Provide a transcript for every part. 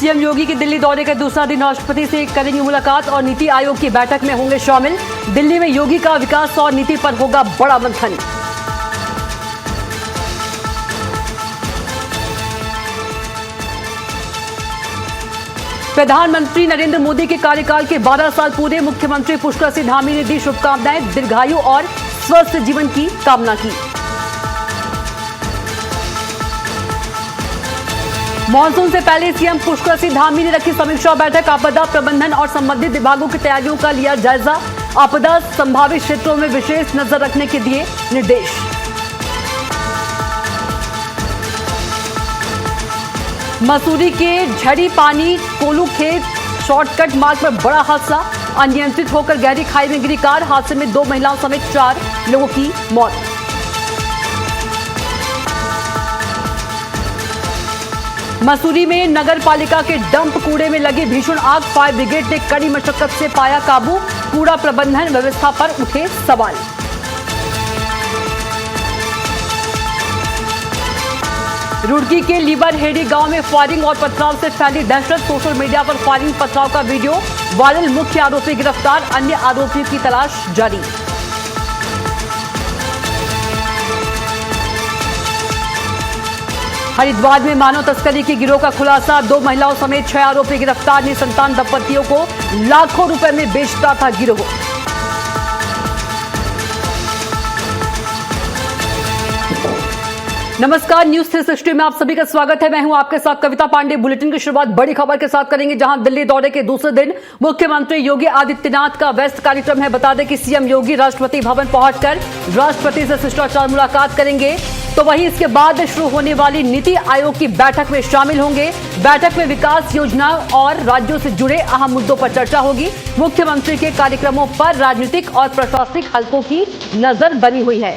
CM योगी के दिल्ली दौरे का दूसरा दिन राष्ट्रपति से करेंगे मुलाकात और नीति आयोग की बैठक में होंगे शामिल। दिल्ली में योगी का विकास और नीति पर होगा बड़ा मंथन। प्रधानमंत्री नरेंद्र मोदी के कार्यकाल के 12 साल पूरे। मुख्यमंत्री पुष्कर सिंह धामी ने दी शुभकामनाएं, दीर्घायु और स्वस्थ जीवन की कामना की। मॉनसून से पहले सीएम पुष्कर सिंह धामी ने रखी समीक्षा बैठक। आपदा प्रबंधन और संबंधित विभागों की तैयारियों का लिया जायजा। आपदा संभावित क्षेत्रों में विशेष नजर रखने के दिए निर्देश। मसूरी के झड़ी पानी कोलू खेत शॉर्टकट मार्ग पर बड़ा हादसा। अनियंत्रित होकर गहरी खाई में गिरी कार। हादसे में 2 महिलाओं समेत 4 लोगों की मौत। मसूरी में नगर पालिका के डंप कूड़े में लगी भीषण आग। फायर ब्रिगेड ने कड़ी मशक्कत से पाया काबू। कूड़ा प्रबंधन व्यवस्था पर उठे सवाल। रुड़की के लीवरहेड़ी गांव में फायरिंग और पथराव से फैली दहशत। सोशल मीडिया पर फायरिंग पथराव का वीडियो वायरल। मुख्य आरोपी गिरफ्तार, अन्य आरोपियों की तलाश जारी। हरिद्वार में मानव तस्करी के गिरोह का खुलासा। 2 महिलाओं समेत 6 आरोपी गिरफ्तार। निसंतान दंपतियों को लाखों रुपए में बेचता था गिरोह। नमस्कार, न्यूज 360 में आप सभी का स्वागत है। मैं हूं आपके साथ कविता पांडे। बुलेटिन की शुरुआत बड़ी खबर के साथ करेंगे, जहां दिल्ली दौरे के दूसरे दिन मुख्यमंत्री योगी आदित्यनाथ का व्यस्त कार्यक्रम है। बता दें कि सीएम योगी राष्ट्रपति भवन पहुंचकर राष्ट्रपति से शिष्टाचार मुलाकात करेंगे, तो वहीं इसके बाद शुरू होने वाली नीति आयोग की बैठक में शामिल होंगे। बैठक में विकास योजना और राज्यों से जुड़े अहम मुद्दों पर चर्चा होगी। मुख्यमंत्री के कार्यक्रमों पर राजनीतिक और प्रशासनिक हलकों की नजर बनी हुई है।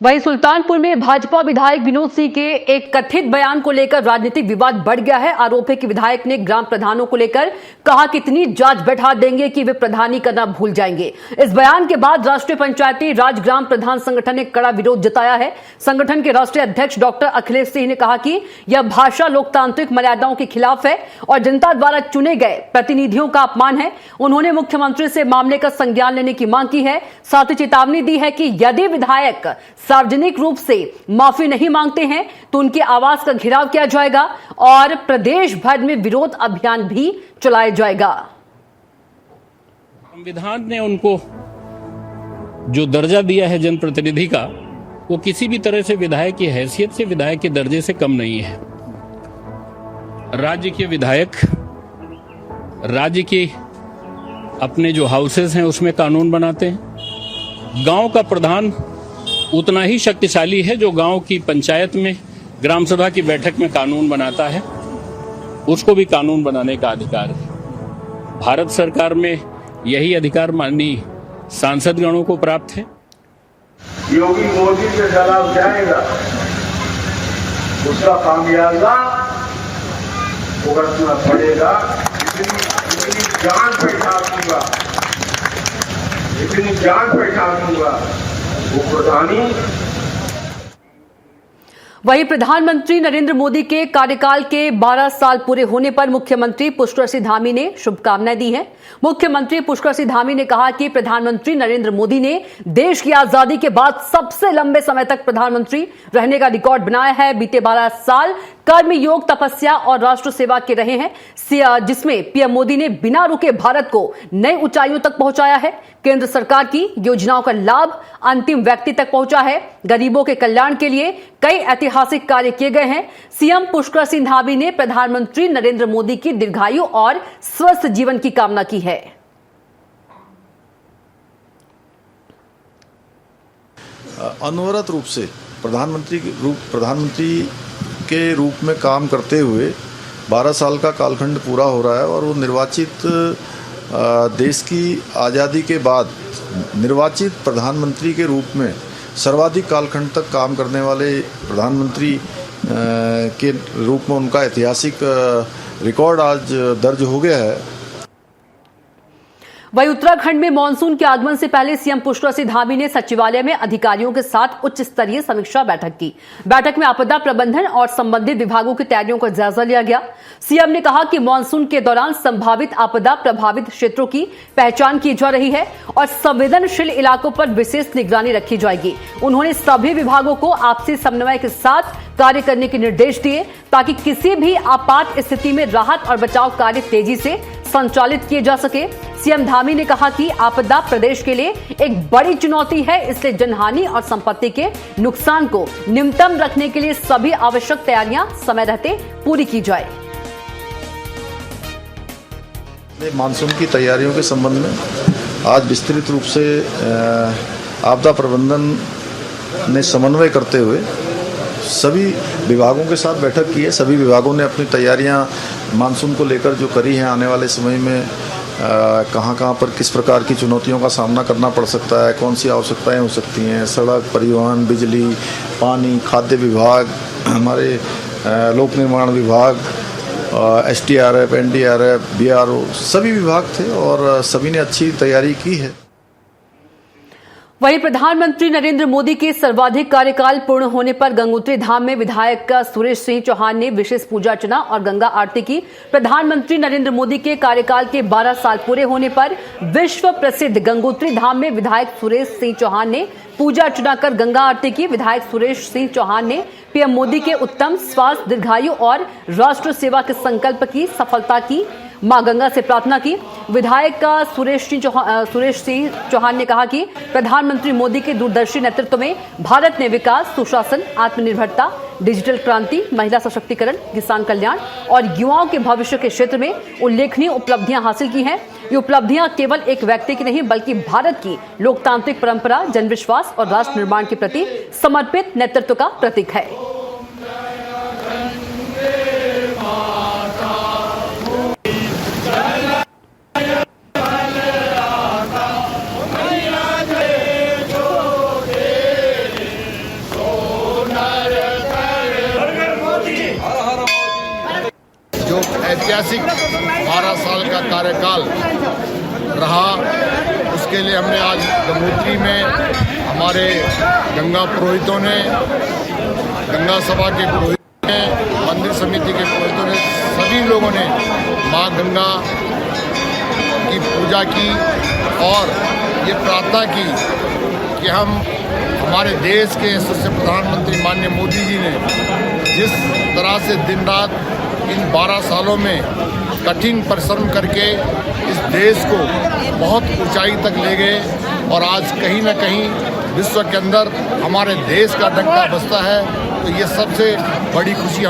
वहीं सुल्तानपुर में भाजपा विधायक विनोद सिंह के एक कथित बयान को लेकर राजनीतिक विवाद बढ़ गया है। आरोप है कि विधायक ने ग्राम प्रधानों को लेकर कहा कि इतनी जांच बैठा देंगे कि वे प्रधानी करना भूल जाएंगे। इस बयान के बाद राष्ट्रीय पंचायती राज ग्राम प्रधान संगठन ने कड़ा विरोध जताया है। संगठन के राष्ट्रीय अध्यक्ष डॉक्टर अखिलेश सिंह ने कहा कि यह भाषा लोकतांत्रिक मर्यादाओं के खिलाफ है और जनता द्वारा चुने गए प्रतिनिधियों का अपमान है। उन्होंने मुख्यमंत्री से मामले का संज्ञान लेने की मांग की है। साथ ही चेतावनी दी है कि यदि विधायक सार्वजनिक रूप से माफी नहीं मांगते हैं तो उनके आवास का घेराव किया जाएगा और प्रदेश भर में विरोध अभियान भी चलाया जाएगा। संविधान ने उनको जो दर्जा दिया है जनप्रतिनिधि का, वो किसी भी तरह से विधायक की हैसियत से, विधायक के दर्जे से कम नहीं है। राज्य के विधायक राज्य के अपने जो हाउसेस हैं उसमें कानून बनाते हैं। गांव का प्रधान उतना ही शक्तिशाली है जो गांव की पंचायत में ग्राम सभा की बैठक में कानून बनाता है। उसको भी कानून बनाने का अधिकार है। भारत सरकार में यही अधिकार माननीय सांसद गणों को प्राप्त है। योगी मोदी के खिलाफ जाएगा, उसका खामियाजा भुगतना पड़ेगा। इतनी जान बैठा दूंगा, इतनी जान बैठा दूंगा वो प्रधानी। वहीं प्रधानमंत्री नरेंद्र मोदी के कार्यकाल के 12 साल पूरे होने पर मुख्यमंत्री पुष्कर सिंह धामी ने शुभकामनाएं दी हैं। मुख्यमंत्री पुष्कर सिंह धामी ने कहा कि प्रधानमंत्री नरेंद्र मोदी ने देश की आजादी के बाद सबसे लंबे समय तक प्रधानमंत्री रहने का रिकॉर्ड बनाया है। बीते 12 साल कर्मयोग, तपस्या और राष्ट्र सेवा के रहे हैं, जिसमें पीएम मोदी ने बिना रुके भारत को नई ऊंचाइयों तक पहुंचाया है। केंद्र सरकार की योजनाओं का लाभ अंतिम व्यक्ति तक पहुंचा है। गरीबों के कल्याण के लिए कई ऐतिहासिक कार्य किए गए हैं। सीएम पुष्कर सिंह धामी ने प्रधानमंत्री नरेंद्र मोदी की दीर्घायु और स्वस्थ जीवन की कामना की है। अनवरत रूप से प्रधानमंत्री के रूप में काम करते हुए 12 साल का कालखंड पूरा हो रहा है और वो निर्वाचित देश की आज़ादी के बाद निर्वाचित प्रधानमंत्री के रूप में सर्वाधिक कालखंड तक काम करने वाले प्रधानमंत्री के रूप में उनका ऐतिहासिक रिकॉर्ड आज दर्ज हो गया है। वहीं उत्तराखंड में मानसून के आगमन से पहले सीएम पुष्कर सिंह धामी ने सचिवालय में अधिकारियों के साथ उच्च स्तरीय समीक्षा बैठक की। बैठक में आपदा प्रबंधन और संबंधित विभागों की तैयारियों का जायजा लिया गया। सीएम ने कहा कि मानसून के दौरान संभावित आपदा प्रभावित क्षेत्रों की पहचान की जा रही है और संवेदनशील इलाकों पर विशेष निगरानी रखी जाएगी। उन्होंने सभी विभागों को आपसी समन्वय के साथ कार्य करने के निर्देश दिए ताकि किसी भी आपात स्थिति में राहत और बचाव कार्य तेजी से संचालित किए जा सके। सीएम धामी ने कहा कि आपदा प्रदेश के लिए एक बड़ी चुनौती है, इसलिए जनहानि और संपत्ति के नुकसान को न्यूनतम रखने के लिए सभी आवश्यक तैयारियां समय रहते पूरी की जाए। मानसून की तैयारियों के संबंध में आज विस्तृत रूप से आपदा प्रबंधन ने समन्वय करते हुए सभी विभागों के साथ बैठक की है। सभी विभागों ने अपनी तैयारियां मानसून को लेकर जो करी हैं, आने वाले समय में कहां पर किस प्रकार की चुनौतियों का सामना करना पड़ सकता है, कौन सी आवश्यकताएं हो सकती हैं, सड़क, परिवहन, बिजली, पानी, खाद्य विभाग, हमारे लोक निर्माण विभाग, SDRF, NDRF, BRO, सभी विभाग थे और सभी ने अच्छी तैयारी की है। वहीं प्रधानमंत्री नरेंद्र मोदी के सर्वाधिक कार्यकाल पूर्ण होने पर गंगोत्री धाम में विधायक सुरेश सिंह चौहान ने विशेष पूजा अर्चना और गंगा आरती की। प्रधानमंत्री नरेंद्र मोदी के कार्यकाल के 12 साल पूरे होने पर विश्व प्रसिद्ध गंगोत्री धाम में विधायक सुरेश सिंह चौहान ने पूजा अर्चना कर गंगा आरती की। विधायक सुरेश सिंह चौहान ने पीएम मोदी के उत्तम स्वास्थ्य, दीर्घायु और राष्ट्र सेवा के संकल्प की सफलता की मां गंगा से प्रार्थना की। विधायक सुरेश सिंह चौहान ने कहा कि प्रधानमंत्री मोदी के दूरदर्शी नेतृत्व में भारत ने विकास, सुशासन, आत्मनिर्भरता, डिजिटल क्रांति, महिला सशक्तिकरण, किसान कल्याण और युवाओं के भविष्य के क्षेत्र में उल्लेखनीय उपलब्धियां हासिल की हैं। ये उपलब्धियां केवल एक व्यक्ति की नहीं बल्कि भारत की लोकतांत्रिक परंपरा, जनविश्वास और राष्ट्र निर्माण के प्रति समर्पित नेतृत्व का प्रतीक है। जो ऐतिहासिक 12 साल का कार्यकाल रहा, उसके लिए हमने आज गंगोत्री में हमारे गंगा पुरोहितों ने, गंगा सभा के पुरोहितों ने, मंदिर समिति के पुरोहितों ने, सभी लोगों ने मां गंगा की पूजा की और ये प्रार्थना की कि हमारे देश के यशस्वी प्रधानमंत्री माननीय मोदी जी ने जिस तरह से दिन रात इन 12 सालों में कठिन परिश्रम करके इस देश को बहुत ऊंचाई तक ले गए और आज कहीं न कहीं विश्व के अंदर हमारे देश का डंका बजता है, तो ये सबसे बड़ी खुशी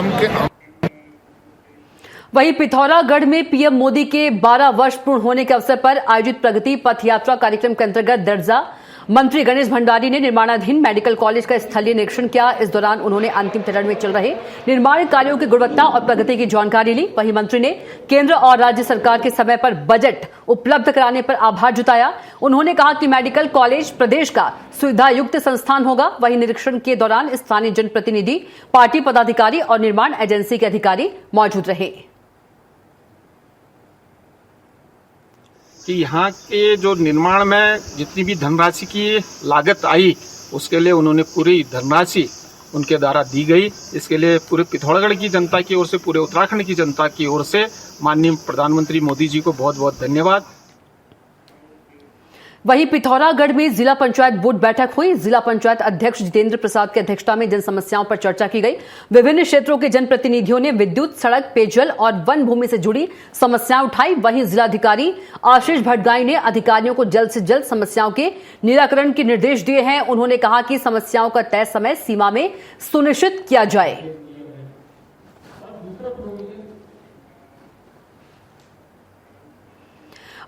वहीं पिथौरागढ़ में पीएम मोदी के 12 वर्ष पूर्ण होने के अवसर पर आयोजित प्रगति पथ यात्रा कार्यक्रम के अंतर्गत दर्जा मंत्री गणेश भंडारी ने निर्माणाधीन मेडिकल कॉलेज का स्थलीय निरीक्षण किया। इस दौरान उन्होंने अंतिम चरण में चल रहे निर्माण कार्यों की गुणवत्ता और प्रगति की जानकारी ली। वहीं मंत्री ने केंद्र और राज्य सरकार के समय पर बजट उपलब्ध कराने पर आभार जताया। उन्होंने कहा कि मेडिकल कॉलेज प्रदेश का सुविधायुक्त संस्थान होगा। वहीं निरीक्षण के दौरान स्थानीय जनप्रतिनिधि, पार्टी पदाधिकारी और निर्माण एजेंसी के अधिकारी मौजूद रहे। कि यहाँ के जो निर्माण में जितनी भी धनराशि की लागत आई, उसके लिए उन्होंने पूरी धनराशि उनके द्वारा दी गई। इसके लिए पूरे पिथौरागढ़ की जनता की ओर से, पूरे उत्तराखंड की जनता की ओर से माननीय प्रधानमंत्री मोदी जी को बहुत बहुत धन्यवाद। वहीं पिथौरागढ़ में जिला पंचायत बोर्ड बैठक हुई। जिला पंचायत अध्यक्ष जितेंद्र प्रसाद की अध्यक्षता में जन समस्याओं पर चर्चा की गई। विभिन्न क्षेत्रों के जनप्रतिनिधियों ने विद्युत, सड़क, पेयजल और वन भूमि से जुड़ी समस्याएं उठाई। वहीं जिलाधिकारी आशीष भटगाई ने अधिकारियों को जल्द से जल्द समस्याओं के निराकरण के निर्देश दिए हैं। उन्होंने कहा कि समस्याओं का तय समय सीमा में सुनिश्चित किया जाए।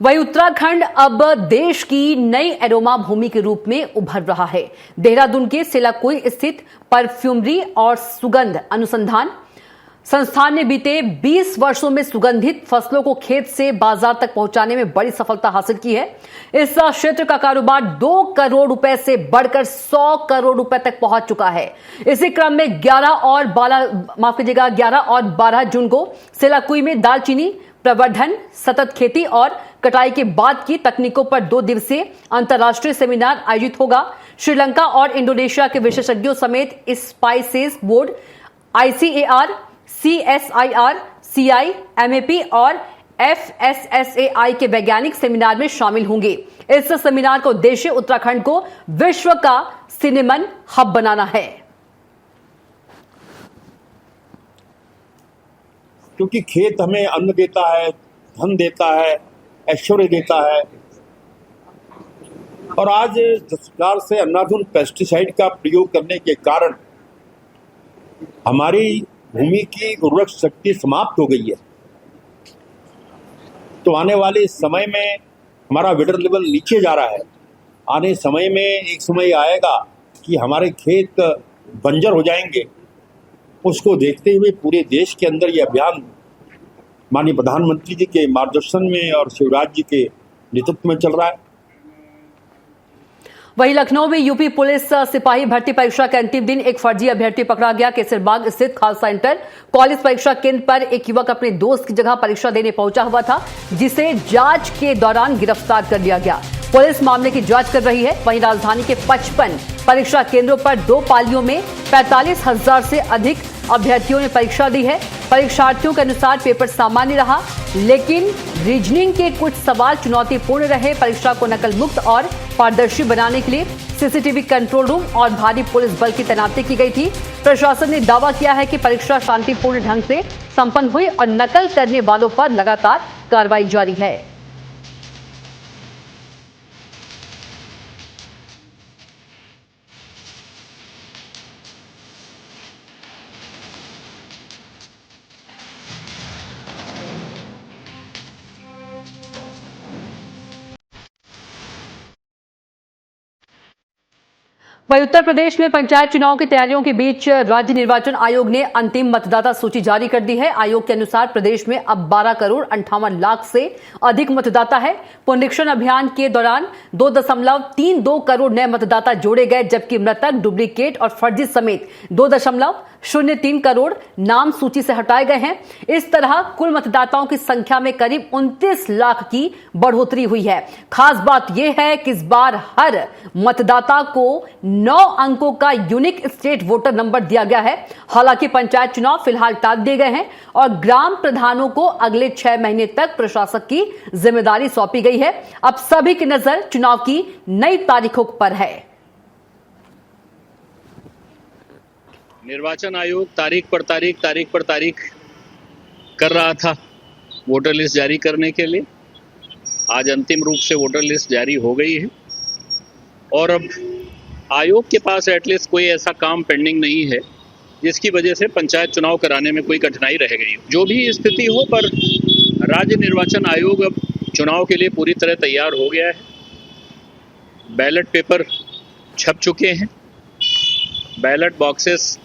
वहीं उत्तराखंड अब देश की नई एरोमा भूमि के रूप में उभर रहा है। देहरादून के सेलाकुई स्थित परफ्यूमरी और सुगंध अनुसंधान संस्थान ने बीते 20 वर्षों में सुगंधित फसलों को खेत से बाजार तक पहुंचाने में बड़ी सफलता हासिल की है। इस क्षेत्र का कारोबार 2 करोड़ रुपए से बढ़कर 100 करोड़ रुपए तक पहुंच चुका है। इसी क्रम में 11 और 12 जून को सेलाकुई में दालचीनी प्रवर्धन, सतत खेती और कटाई के बाद की तकनीकों पर 2 दिवसीय अंतर्राष्ट्रीय सेमिनार आयोजित होगा। श्रीलंका और इंडोनेशिया के विशेषज्ञों समेत spices board, ICAR, CSIR, CI, MAP और FSSAI के वैज्ञानिक सेमिनार में शामिल होंगे। इस सेमिनार का उद्देश्य उत्तराखंड को विश्व का सिनेमन हब बनाना है। क्योंकि खेत हमें अन्न देता है, धन देता है, ऐश्वर्य देता है। और आज जिस प्रकार से अंधाधुंध पेस्टिसाइड का प्रयोग करने के कारण हमारी भूमि की उर्वरक शक्ति समाप्त हो गई है, तो आने वाले समय में हमारा वाटर लेवल नीचे जा रहा है। आने समय में एक समय आएगा कि हमारे खेत बंजर हो जाएंगे। उसको देखते हुए पूरे देश के अंदर ये अभियान माननीय प्रधानमंत्री जी के मार्गदर्शन में और शिवराज जी के नेतृत्व में चल रहा है। वहीं लखनऊ में यूपी पुलिस सिपाही भर्ती परीक्षा के अंतिम दिन एक फर्जी अभ्यर्थी पकड़ा गया। केसरबाग स्थित खालसा इंटर कॉलेज परीक्षा केंद्र पर एक युवक अपने दोस्त की जगह परीक्षा देने पहुंचा हुआ था, जिसे जांच के दौरान गिरफ्तार कर लिया गया। पुलिस मामले की जांच कर रही है। वहीं राजधानी के 55 परीक्षा केंद्रों पर 2 पालियों में 45,000 से अधिक अभ्यर्थियों ने परीक्षा दी है। परीक्षार्थियों के अनुसार पेपर सामान्य रहा, लेकिन रीजनिंग के कुछ सवाल चुनौतीपूर्ण रहे। परीक्षा को नकल मुक्त और पारदर्शी बनाने के लिए सीसीटीवी कंट्रोल रूम और भारी पुलिस बल की तैनाती की गई थी। प्रशासन ने दावा किया है कि परीक्षा शांतिपूर्ण ढंग से संपन्न हुई और नकल करने वालों पर लगातार कार्रवाई जारी है। वहीं उत्तर प्रदेश में पंचायत चुनाव की तैयारियों के बीच राज्य निर्वाचन आयोग ने अंतिम मतदाता सूची जारी कर दी है। आयोग के अनुसार प्रदेश में अब 12 करोड़ 58 लाख से अधिक मतदाता है। पुनरीक्षण अभियान के दौरान 2.32 करोड़ नए मतदाता जोड़े गए, जबकि मृतक, डुप्लीकेट और फर्जी समेत 2.03 करोड़ नाम सूची से हटाए गए हैं। इस तरह कुल मतदाताओं की संख्या में करीब 29 लाख की बढ़ोतरी हुई है। खास बात यह है कि इस बार हर मतदाता को 9 अंकों का यूनिक स्टेट वोटर नंबर दिया गया है। हालांकि पंचायत चुनाव फिलहाल टाल दिए गए हैं और ग्राम प्रधानों को अगले 6 महीने तक प्रशासक की जिम्मेदारी सौंपी गई है। अब सभी की नजर चुनाव की नई तारीखों पर है। निर्वाचन आयोग तारीख पर तारीख कर रहा था वोटर लिस्ट जारी करने के लिए। आज अंतिम रूप से वोटर लिस्ट जारी हो गई है और अब आयोग के पास एटलीस्ट कोई ऐसा काम पेंडिंग नहीं है जिसकी वजह से पंचायत चुनाव कराने में कोई कठिनाई रह गई। जो भी स्थिति हो, पर राज्य निर्वाचन आयोग अब चुनाव के लिए पूरी तरह तैयार हो गया है। बैलेट पेपर छप चुके हैं, बैलेट बॉक्सेस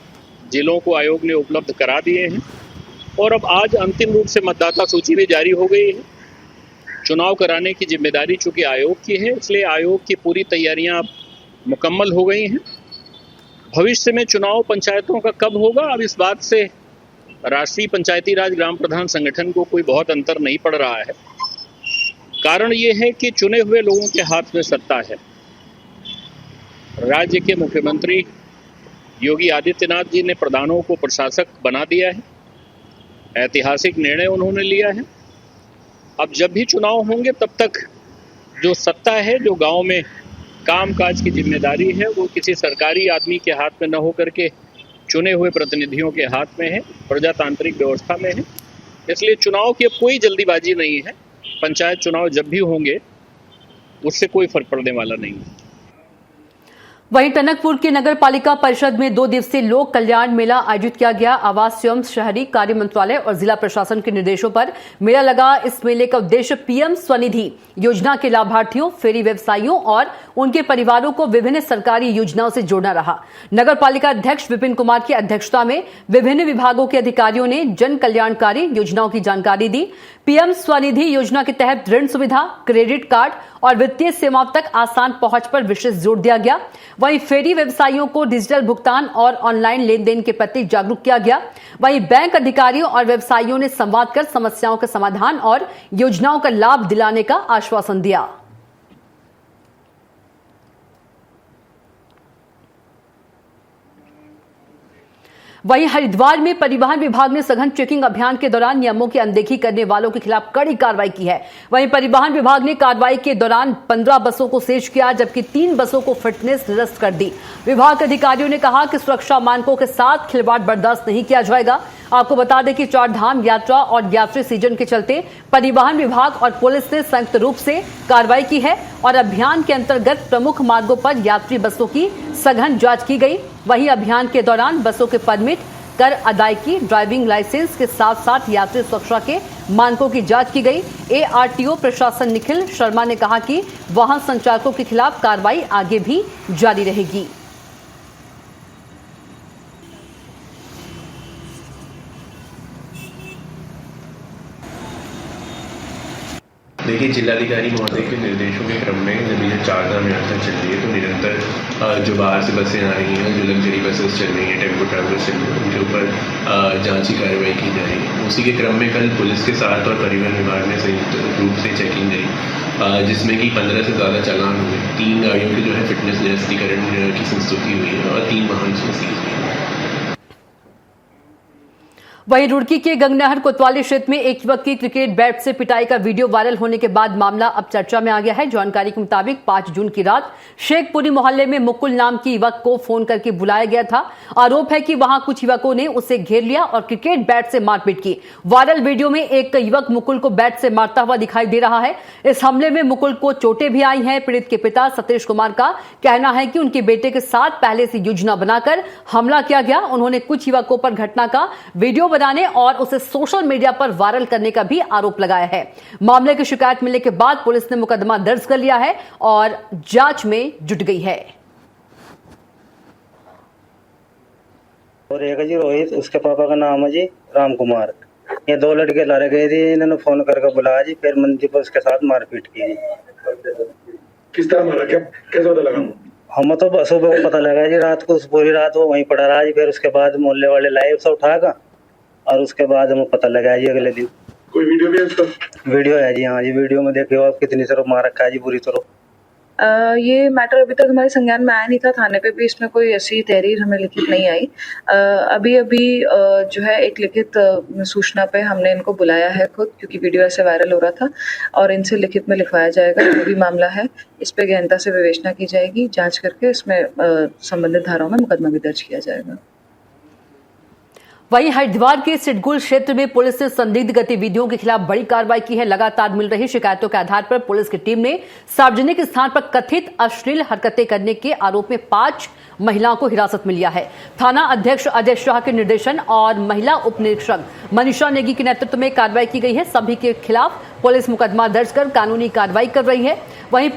जिलों को आयोग ने उपलब्ध करा दिए हैं और अब आज अंतिम रूप से मतदाता सूची भी जारी हो गई है। चुनाव कराने की जिम्मेदारी चूंकि आयोग की है, इसलिए आयोग की पूरी तैयारियां अब मुकम्मल हो गई हैं। भविष्य में चुनाव पंचायतों का कब होगा, अब इस बात से राष्ट्रीय पंचायती राज ग्राम प्रधान संगठन को कोई बहुत अंतर नहीं पड़ रहा है। कारण ये है कि चुने हुए लोगों के हाथ में सत्ता है। राज्य के मुख्यमंत्री योगी आदित्यनाथ जी ने प्रधानों को प्रशासक बना दिया है। ऐतिहासिक निर्णय उन्होंने लिया है। अब जब भी चुनाव होंगे तब तक जो सत्ता है, जो गांव में कामकाज की जिम्मेदारी है, वो किसी सरकारी आदमी के हाथ में न होकर के चुने हुए प्रतिनिधियों के हाथ में है, प्रजातांत्रिक व्यवस्था में है। इसलिए चुनाव की अब कोई जल्दीबाजी नहीं है। पंचायत चुनाव जब भी होंगे उससे कोई फर्क पड़ने वाला नहीं है। वहीं टनकपुर के नगर पालिका परिषद में 2 दिवसीय लोक कल्याण मेला आयोजित किया गया। आवास एवं शहरी कार्य मंत्रालय और जिला प्रशासन के निर्देशों पर मेला लगा। इस मेले का उद्देश्य पीएम स्वनिधि योजना के लाभार्थियों, फेरी व्यवसायियों और उनके परिवारों को विभिन्न सरकारी योजनाओं से जोड़ना रहा। नगर पालिका अध्यक्ष विपिन कुमार की अध्यक्षता में विभिन्न विभागों के अधिकारियों ने जन कल्याणकारी योजनाओं की जानकारी दी। पीएम स्वनिधि योजना के तहत ऋण सुविधा, क्रेडिट कार्ड और वित्तीय सेवाओं तक आसान पहुंच पर विशेष जोर दिया गया। वहीं फेरी व्यवसायियों को डिजिटल भुगतान और ऑनलाइन लेन देन के प्रति जागरूक किया गया। वहीं बैंक अधिकारियों और व्यवसायियों ने संवाद कर समस्याओं के समाधान और योजनाओं का लाभ दिलाने का आश्वासन दिया। वहीं हरिद्वार में परिवहन विभाग ने सघन चेकिंग अभियान के दौरान नियमों की अनदेखी करने वालों के खिलाफ कड़ी कार्रवाई की है। वहीं परिवहन विभाग ने कार्रवाई के दौरान 15 बसों को सीज किया, जबकि 3 बसों को फिटनेस निरस्त कर दी। विभाग के अधिकारियों ने कहा कि सुरक्षा मानकों के साथ खिलवाड़ बर्दाश्त नहीं किया जाएगा। आपको बता दें कि 4 धाम यात्रा और यात्री सीजन के चलते परिवहन विभाग और पुलिस ने संयुक्त रूप से कार्रवाई की है और अभियान के अंतर्गत प्रमुख मार्गों पर यात्री बसों की सघन जांच की गई। वहीं अभियान के दौरान बसों के परमिट, कर अदायगी, ड्राइविंग लाइसेंस के साथ साथ यात्री सुरक्षा के मानकों की जांच की गई। एआरटीओ प्रशासन निखिल शर्मा ने कहा कि वाहन संचालकों के खिलाफ कार्रवाई आगे भी जारी रहेगी। देखिए, जिलाधिकारी महोदय के निर्देशों के क्रम में जब ये 4 धाम यात्रा चल रही है तो निरंतर जो बाहर से बसें आ रही हैं, जो लग्जरी बसेस चल रही हैं, टेम्पो ट्रैवलर्स चल रही हैं, उनके ऊपर जांची कार्रवाई की जा रही है। उसी के क्रम में कल पुलिस के साथ और परिवहन विभाग में संयुक्त रूप से चेकिंग गई, जिसमें कि 15 से ज़्यादा चालान हुए। 3 गाड़ियों की जो है फिटनेस निरस्तीकरण की संस्तुति हुई है और 3 वाहन सीज हुए हैं। वहीं रुड़की के गंगनहर कोतवाली क्षेत्र में एक युवक की क्रिकेट बैट से पिटाई का वीडियो वायरल होने के बाद मामला अब चर्चा में आ गया है। जानकारी के मुताबिक 5 जून की रात शेखपुरी मोहल्ले में मुकुल नाम की युवक को फोन करके बुलाया गया था। आरोप है कि वहां कुछ युवकों ने उसे घेर लिया और क्रिकेट बैट से मारपीट की। वायरल वीडियो में एक युवक मुकुल को बैट से मारता हुआ दिखाई दे रहा है। इस हमले में मुकुल को चोटें भी आई हैं। पीड़ित के पिता सतीश कुमार का कहना है कि उनके बेटे के साथ पहले से योजना बनाकर हमला किया गया। उन्होंने कुछ युवकों पर घटना का वीडियो बनाने और उसे सोशल मीडिया पर वायरल करने का भी आरोप लगाया है। मामले की शिकायत मिलने के बाद पुलिस ने मुकदमा दर्ज कर लिया है और जांच में जुट गई है। और एक जी रोहित, उसके पापा का नाम है जी राम कुमार। ये 2 लड़के लड़ गए थे, इन्होंने फोन करके बुलाया जी, फिर मंदिर पर उसके साथ मारपीट की। किस तरह मारा, क्या कैसे पता लगा? हम तो सुबह पता लगा जी, रात को पूरी रात वो वहीं पड़ा रहा जी। फिर उसके बाद मोहल्ले वाले लाए उसे उठाकर और उसके बाद हमें पता लगा जी अगले दिन। कोई वीडियो भी है उसका? वीडियो है जी, हाँ जी। वीडियो में देखिए आप कितनी तरफ मार रखा है जी, बुरी तरह। ये मैटर अभी तक हमारे संज्ञान में आया नहीं था। थाने पे भी इसमें कोई ऐसी तहरीर हमें लिखित नहीं आई। अभी जो है एक लिखित सूचना पे हमने इनको बुलाया है खुद, क्योंकि वीडियो ऐसे वायरल हो रहा था, और इनसे लिखित में लिखवाया जाएगा जो भी मामला है। इस पे गहनता से विवेचना की जाएगी, जांच करके इसमें संबंधित धाराओं में मुकदमा भी दर्ज किया जाएगा। वहीं हरिद्वार के सिडगुल क्षेत्र में पुलिस ने संदिग्ध गतिविधियों के खिलाफ बड़ी कार्रवाई की है। लगातार मिल रही शिकायतों के आधार पर पुलिस की टीम ने सार्वजनिक स्थान पर कथित अश्लील हरकतें करने के आरोप में 5 महिलाओं को हिरासत में लिया है। थाना अध्यक्ष अजय शाह के निर्देशन और महिला उप निरीक्षक मनीषा नेगी के नेतृत्व में कार्रवाई की गई है। सभी के खिलाफ पुलिस मुकदमा दर्ज कर कानूनी कार्रवाई कर रही है। वहीं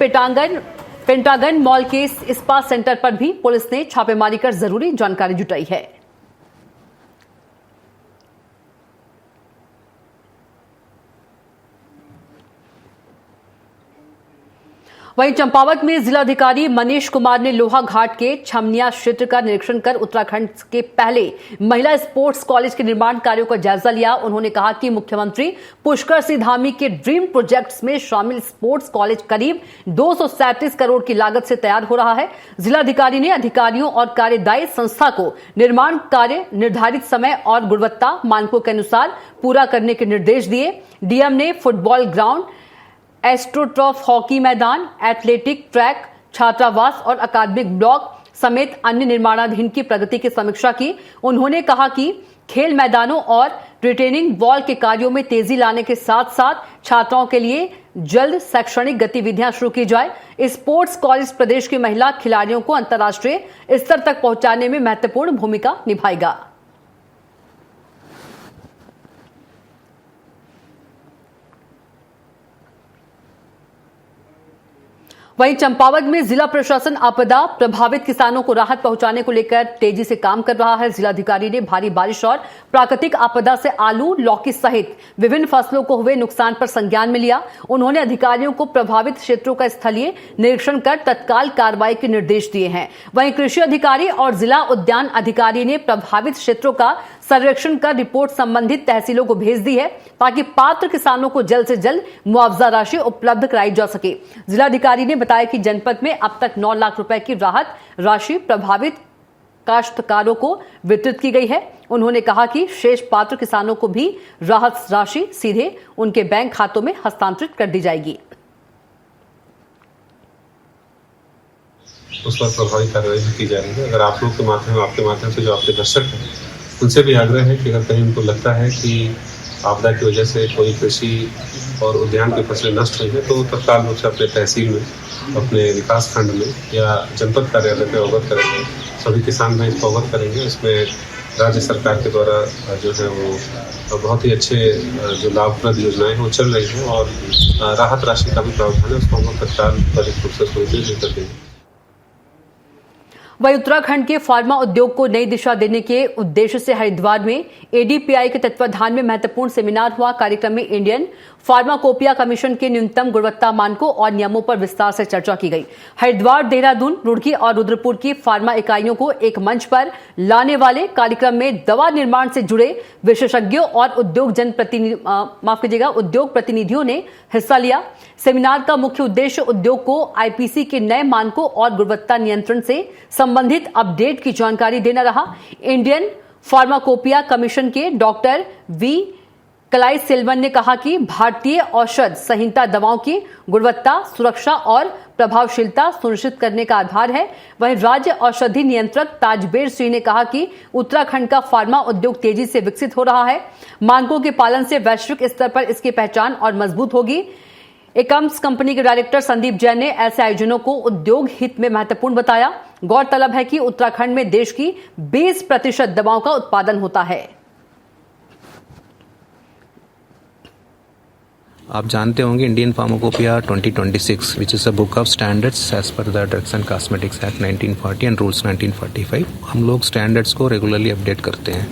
पेंटागन मॉल के इस्पा सेंटर पर भी पुलिस ने छापेमारी कर जरूरी जानकारी जुटाई है। वहीं चंपावत में जिलाधिकारी मनीष कुमार ने लोहा घाट के छमनिया क्षेत्र का निरीक्षण कर उत्तराखंड के पहले महिला स्पोर्ट्स कॉलेज के निर्माण कार्यों का जायजा लिया। उन्होंने कहा कि मुख्यमंत्री पुष्कर सिंह धामी के ड्रीम प्रोजेक्ट्स में शामिल स्पोर्ट्स कॉलेज करीब 237 करोड़ की लागत से तैयार हो रहा है। जिलाधिकारी ने अधिकारियों और कार्यदायी संस्था को निर्माण कार्य निर्धारित समय और गुणवत्ता मानकों के अनुसार पूरा करने के निर्देश दिए। डीएम ने फुटबॉल ग्राउंड, एस्ट्रोटर्फ हॉकी मैदान, एथलेटिक ट्रैक, छात्रावास और अकादमिक ब्लॉक समेत अन्य निर्माणाधीन की प्रगति की समीक्षा की। उन्होंने कहा कि खेल मैदानों और रिटेनिंग वॉल के कार्यों में तेजी लाने के साथ साथ छात्राओं के लिए जल्द शैक्षणिक गतिविधियां शुरू की जाए। स्पोर्ट्स कॉलेज प्रदेश की महिला खिलाड़ियों को अंतर्राष्ट्रीय स्तर तक पहुंचाने में महत्वपूर्ण भूमिका निभाएगा। वहीं चंपावत में जिला प्रशासन आपदा प्रभावित किसानों को राहत पहुंचाने को लेकर तेजी से काम कर रहा है। जिलाधिकारी ने भारी बारिश और प्राकृतिक आपदा से आलू, लौकी सहित विभिन्न फसलों को हुए नुकसान पर संज्ञान में लिया। उन्होंने अधिकारियों को प्रभावित क्षेत्रों का स्थलीय निरीक्षण कर तत्काल कार्रवाई के निर्देश दिए हैं। वहीं कृषि अधिकारी और जिला उद्यान अधिकारी ने प्रभावित क्षेत्रों का सर्वेक्षण कर रिपोर्ट संबंधित तहसीलों को भेज दी है ताकि पात्र किसानों को जल्द से जल्द मुआवजा राशि उपलब्ध कराई जा सके। जिलाधिकारी ने बताया कि जनपद में अब तक 9 लाख रुपए की राहत राशि प्रभावित काश्तकारों को वितरित की गई है। उन्होंने कहा कि शेष पात्र किसानों को भी राहत राशि सीधे उनके बैंक खातों में हस्तांतरित कर दी जाएगी। उस पर प्रभावी कार्रवाई भी की जाएगी। अगर आप लोग के माध्यम, आपके माध्यम से जो आपके दर्शक हैं, उनसे भी आग्रह है कि अगर कहीं उनको लगता है कि आपदा की वजह से कोई कृषि और उद्यान की फसलें नष्ट हुई हैं तो तत्काल रूप से अपने तहसील में, अपने विकास खंड में या जनपद कार्यालय पे अवगत करेंगे। सभी किसान भाई इसको अवगत करेंगे। इसमें राज्य सरकार के द्वारा जो है वो बहुत ही अच्छे जो लाभप्रद योजनाएं हैं वो चल रही हैं और राहत राशि का भी प्रावधान है, उसको हम तत्काल त्वरित रूप से सुनिश्चित कर देंगे। वहीं उत्तराखंड के फार्मा उद्योग को नई दिशा देने के उद्देश्य से हरिद्वार में एडीपीआई के तत्वाधान में महत्वपूर्ण सेमिनार हुआ। कार्यक्रम में इंडियन फार्माकोपिया कमीशन के न्यूनतम गुणवत्ता मानकों और नियमों पर विस्तार से चर्चा की गई। हरिद्वार, देहरादून, रुड़की और रुद्रपुर की फार्मा इकाइयों को एक मंच पर लाने वाले कार्यक्रम में दवा निर्माण से जुड़े विशेषज्ञों और उद्योग प्रतिनिधियों ने हिस्सा लिया। सेमिनार का मुख्य उद्देश्य उद्योग को आईपीसी के नए मानकों और गुणवत्ता नियंत्रण से संबंधित अपडेट की जानकारी देना रहा। इंडियन फार्माकोपिया कमीशन के डॉक्टर वी कलाई सेल्वन ने कहा कि भारतीय औषध संहिता दवाओं की गुणवत्ता, सुरक्षा और प्रभावशीलता सुनिश्चित करने का आधार है। वहीं राज्य औषधि नियंत्रक ताजबेर सिंह ने कहा कि उत्तराखंड का फार्मा उद्योग तेजी से विकसित हो रहा है। मानकों के पालन से वैश्विक स्तर पर इसकी पहचान और मजबूत होगी। एकम्स कंपनी के डायरेक्टर संदीप जैन ने ऐसे आयोजनों को उद्योग हित में महत्वपूर्ण बताया। गौरतलब है कि उत्तराखंड में देश की 20% दवाओं का उत्पादन होता है। आप जानते होंगे Indian pharmacopoeia 2026 which is a book of standards as per the drugs and cosmetics act 1940 and rules 1945। हम लोग स्टैंडर्ड्स को रेगुलरली अपडेट करते हैं।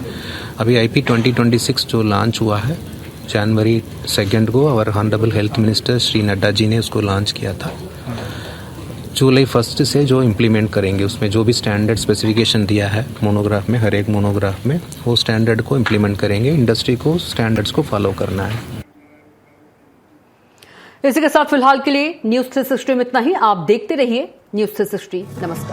अभी आईपी 2026 जो लॉन्च हुआ है जनवरी 2 को, और honourable health minister Shri Nadda ji ने उसको लॉन्च किया था। जुलाई 1 से जो इम्प्लीमेंट करेंगे उसमें जो भी स्टैंडर्ड स्पेसिफिकेशन दिया है मोनोग्राफ में, हर एक मोनोग्राफ में वो स्टैंडर्ड को इम्प्लीमेंट करेंगे। इंडस्ट्री को स्टैंडर्ड्स को फॉलो करना है। इसी के साथ फिलहाल के लिए न्यूज 360 में इतना ही। आप देखते रहिए न्यूज 360। नमस्कार।